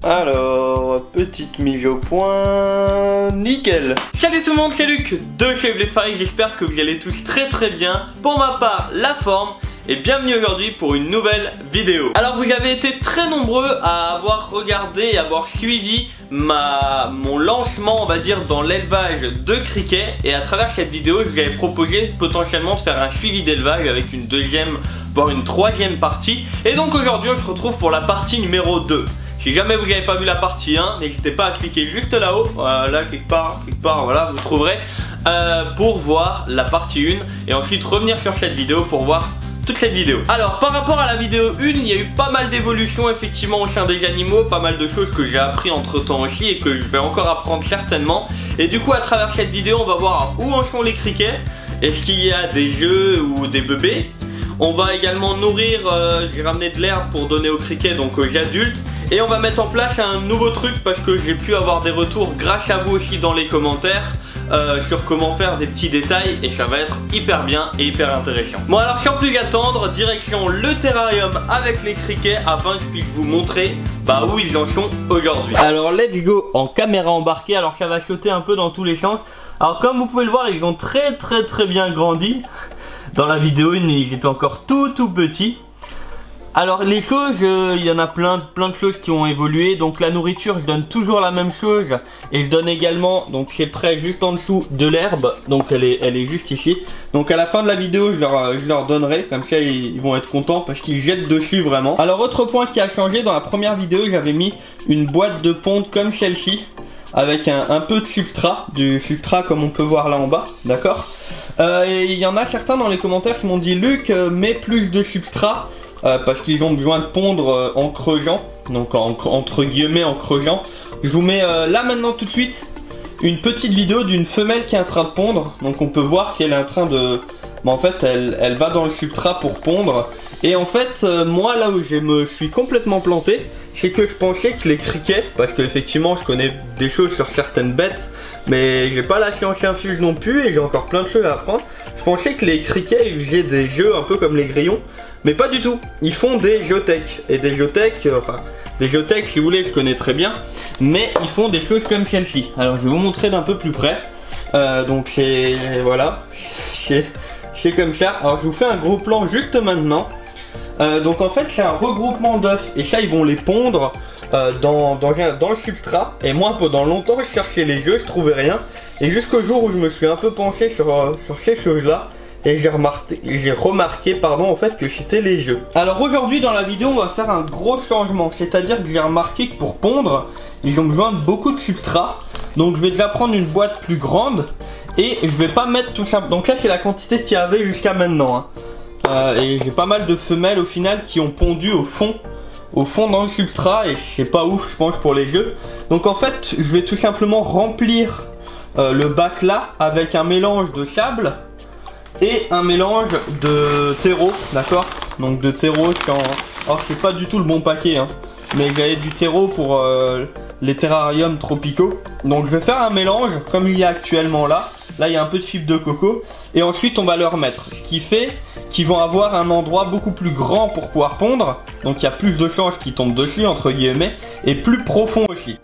Alors, petite mise au point, nickel. Salut tout le monde, c'est Luc de chez Bléfaille, j'espère que vous allez tous très bien. Pour ma part, la forme, et bienvenue aujourd'hui pour une nouvelle vidéo. Alors vous avez été très nombreux à avoir regardé et avoir suivi mon lancement, on va dire, dans l'élevage de criquets. Et à travers cette vidéo, je vous avais proposé potentiellement de faire un suivi d'élevage avec une deuxième, voire une troisième partie. Et donc aujourd'hui, on se retrouve pour la partie numéro 2. Si jamais vous n'avez pas vu la partie 1, n'hésitez pas à cliquer juste là-haut, là quelque part, voilà, vous trouverez, pour voir la partie 1 et ensuite revenir sur cette vidéo pour voir toute cette vidéo. Alors par rapport à la vidéo 1, il y a eu pas mal d'évolutions effectivement au sein des animaux, pas mal de choses que j'ai appris entre temps aussi et que je vais encore apprendre certainement. Et du coup à travers cette vidéo, on va voir où en sont les criquets, est-ce qu'il y a des œufs ou des bébés. On va également nourrir, j'ai ramené de l'herbe pour donner aux criquets, donc aux adultes. Et on va mettre en place un nouveau truc parce que j'ai pu avoir des retours grâce à vous aussi dans les commentaires sur comment faire des petits détails et ça va être hyper bien et hyper intéressant. Bon alors sans plus attendre, direction le terrarium avec les criquets afin que je puisse vous montrer où ils en sont aujourd'hui. Alors let's go en caméra embarquée, alors ça va sauter un peu dans tous les sens. Alors comme vous pouvez le voir, ils ont très bien grandi. Dans la vidéo 1, ils étaient encore tout petits. Alors les choses, il y en a plein de choses qui ont évolué. Donc la nourriture, je donne toujours la même chose. Et je donne également, donc c'est prêt juste en dessous, de l'herbe. Donc elle est juste ici. Donc à la fin de la vidéo, je leur donnerai. Comme ça ils vont être contents parce qu'ils jettent dessus vraiment. Alors autre point qui a changé, dans la première vidéo, j'avais mis une boîte de ponte comme celle-ci. Avec un peu de substrat, du substrat comme on peut voir là en bas, d'accord. Et il y en a certains dans les commentaires qui m'ont dit Luc, mets plus de substrat. Parce qu'ils ont besoin de pondre en creusant, donc entre guillemets en creusant. Je vous mets là maintenant tout de suite une petite vidéo d'une femelle qui est en train de pondre. Donc on peut voir qu'elle est en train de... en fait elle va dans le substrat pour pondre. Et en fait moi là où je me suis complètement planté, c'est que je pensais que les criquets, parce qu'effectivement je connais des choses sur certaines bêtes, mais j'ai pas la science infuse non plus et j'ai encore plein de choses à apprendre. Je pensais que les criquets ils faisaient des jeux un peu comme les grillons. Mais pas du tout, ils font des geotech. Et des geotech, des geotech si vous voulez je connais très bien. Mais ils font des choses comme celle-ci. Alors je vais vous montrer d'un peu plus près. Donc c'est, voilà, c'est comme ça. Alors je vous fais un gros plan juste maintenant. Donc en fait c'est un regroupement d'œufs. Et ça ils vont les pondre dans le substrat. Et moi pendant longtemps je cherchais les œufs, je trouvais rien. Et jusqu'au jour où je me suis un peu penché sur ces choses-là. Et j'ai remarqué en fait que c'était les œufs. Alors aujourd'hui dans la vidéo on va faire un gros changement. C'est-à-dire que j'ai remarqué que pour pondre, ils ont besoin de beaucoup de substrat. Donc je vais déjà prendre une boîte plus grande. Et je vais pas mettre tout simplement. Donc là c'est la quantité qu'il y avait jusqu'à maintenant. Et j'ai pas mal de femelles au final qui ont pondu au fond dans le substrat. Et c'est pas ouf je pense pour les œufs. Donc en fait je vais tout simplement remplir le bac là avec un mélange de sable. Et un mélange de terreau, d'accord. Donc de terreau, alors c'est pas du tout le bon paquet, hein, mais j'avais du terreau pour les terrariums tropicaux. Donc je vais faire un mélange comme il y a actuellement là. Là il y a un peu de fibre de coco. Et ensuite on va leur mettre, ce qui fait qu'ils vont avoir un endroit beaucoup plus grand pour pouvoir pondre. Donc il y a plus de chances qu'ils tombent dessus entre guillemets. Et plus profond aussi.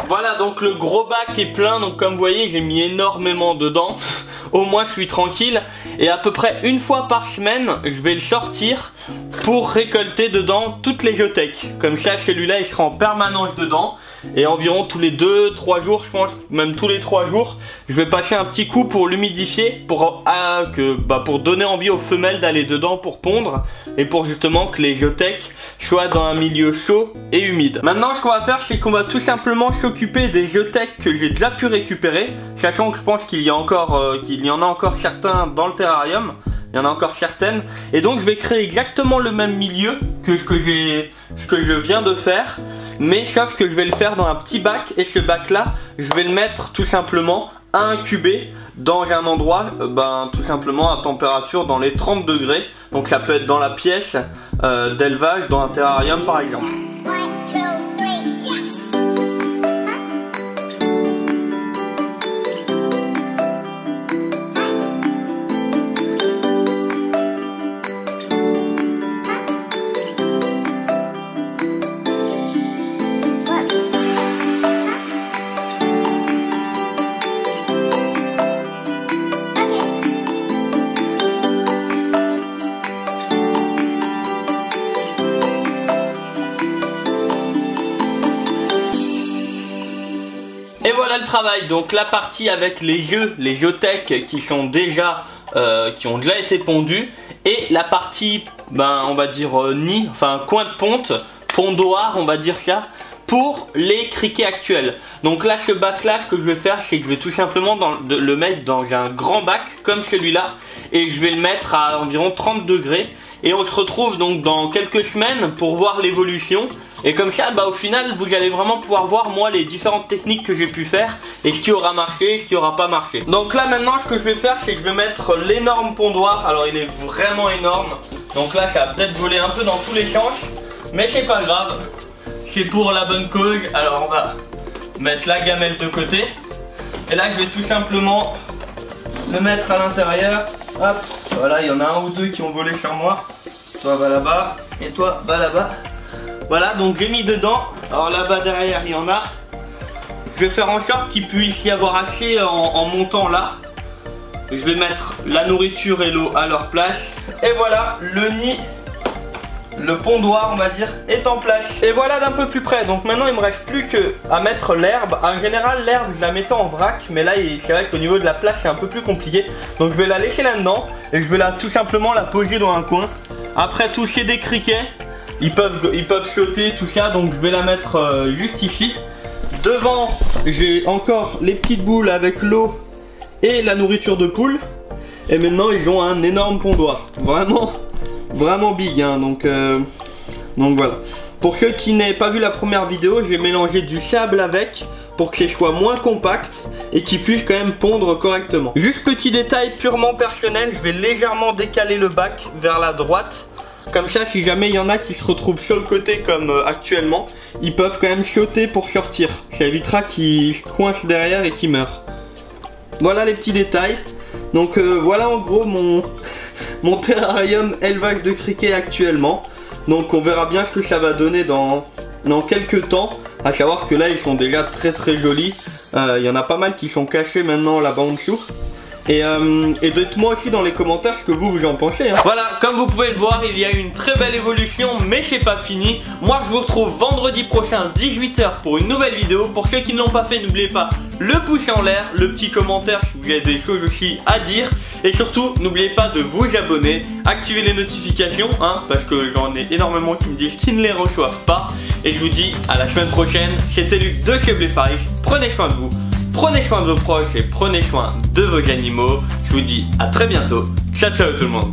Voilà donc le gros bac est plein, donc comme vous voyez j'ai mis énormément dedans. Au moins je suis tranquille. Et à peu près une fois par semaine je vais le sortir pour récolter dedans toutes les geotech. Comme ça celui-là il sera en permanence dedans. Et environ tous les 2-3 jours, je pense, même tous les 3 jours, je vais passer un petit coup pour l'humidifier, pour donner envie aux femelles d'aller dedans pour pondre, et pour justement que les Jotech soient dans un milieu chaud et humide. Maintenant, ce qu'on va faire, c'est qu'on va tout simplement s'occuper des Jotech que j'ai déjà pu récupérer, sachant que je pense qu'il y en a encore certains dans le terrarium. Il y en a encore certaines. Et donc je vais créer exactement le même milieu que ce que je viens de faire. Mais sauf que je vais le faire dans un petit bac. Et ce bac là, je vais le mettre tout simplement à incuber dans un endroit tout simplement à température dans les 30 degrés. Donc ça peut être dans la pièce d'élevage, dans un terrarium par exemple. Et voilà le travail, donc la partie avec les Jotech qui ont déjà été pondus, et la partie, on va dire nid, enfin coin de ponte, pondoir, on va dire ça, pour les criquets actuels. Donc là, ce bac là, ce que je vais faire, c'est que je vais tout simplement le mettre dans un grand bac comme celui-là, et je vais le mettre à environ 30 degrés. Et on se retrouve donc dans quelques semaines pour voir l'évolution. Et comme ça, au final, vous allez vraiment pouvoir voir moi les différentes techniques que j'ai pu faire et ce qui aura marché, ce qui aura pas marché. Donc là maintenant, ce que je vais faire, c'est que je vais mettre l'énorme pondoir. Alors il est vraiment énorme. Donc là, ça va peut-être voler un peu dans tous les sens, mais c'est pas grave. C'est pour la bonne cause. Alors on va mettre la gamelle de côté. Et là, je vais tout simplement le mettre à l'intérieur. Hop, voilà, il y en a un ou deux qui ont volé sur moi. Toi va là-bas et toi va là-bas. Voilà, donc j'ai mis dedans. Alors là-bas derrière il y en a. Je vais faire en sorte qu'il puisse y avoir accès en montant là. Je vais mettre la nourriture et l'eau à leur place. Et voilà, le nid, le pondoir on va dire, est en place. Et voilà d'un peu plus près. Donc maintenant il me reste plus qu'à mettre l'herbe. En général l'herbe je la mettais en vrac, mais là c'est vrai qu'au niveau de la place c'est un peu plus compliqué. Donc je vais la laisser là-dedans et je vais tout simplement la poser dans un coin. Après tout, c'est des criquets, ils peuvent sauter tout ça, donc je vais la mettre juste ici. Devant j'ai encore les petites boules avec l'eau et la nourriture de poule. Et maintenant ils ont un énorme pondoir, vraiment big hein, donc voilà. Pour ceux qui n'avaient pas vu la première vidéo, j'ai mélangé du sable avec pour que ce soit moins compact et qu'ils puissent quand même pondre correctement. Juste petit détail purement personnel, je vais légèrement décaler le bac vers la droite. Comme ça, si jamais il y en a qui se retrouvent sur le côté comme actuellement, ils peuvent quand même sauter pour sortir. Ça évitera qu'ils se coincent derrière et qu'ils meurent. Voilà les petits détails. Donc voilà en gros mon terrarium élevage de criquets actuellement. Donc on verra bien ce que ça va donner dans quelques temps. À savoir que là ils sont déjà très jolis. Il y en a pas mal qui sont cachés maintenant là-bas en dessous. Et dites-moi aussi dans les commentaires ce que vous en pensez hein. Voilà, comme vous pouvez le voir, il y a eu une très belle évolution, mais c'est pas fini. Moi je vous retrouve vendredi prochain 18 h pour une nouvelle vidéo. Pour ceux qui ne l'ont pas fait, n'oubliez pas le pouce en l'air, le petit commentaire si vous avez des choses aussi à dire. Et surtout, n'oubliez pas de vous abonner, activer les notifications hein, parce que j'en ai énormément qui me disent qu'ils ne les reçoivent pas. Et je vous dis à la semaine prochaine. C'était Luc de chez Bléfaris. Prenez soin de vous. Prenez soin de vos proches et prenez soin de vos animaux. Je vous dis à très bientôt. Ciao ciao tout le monde.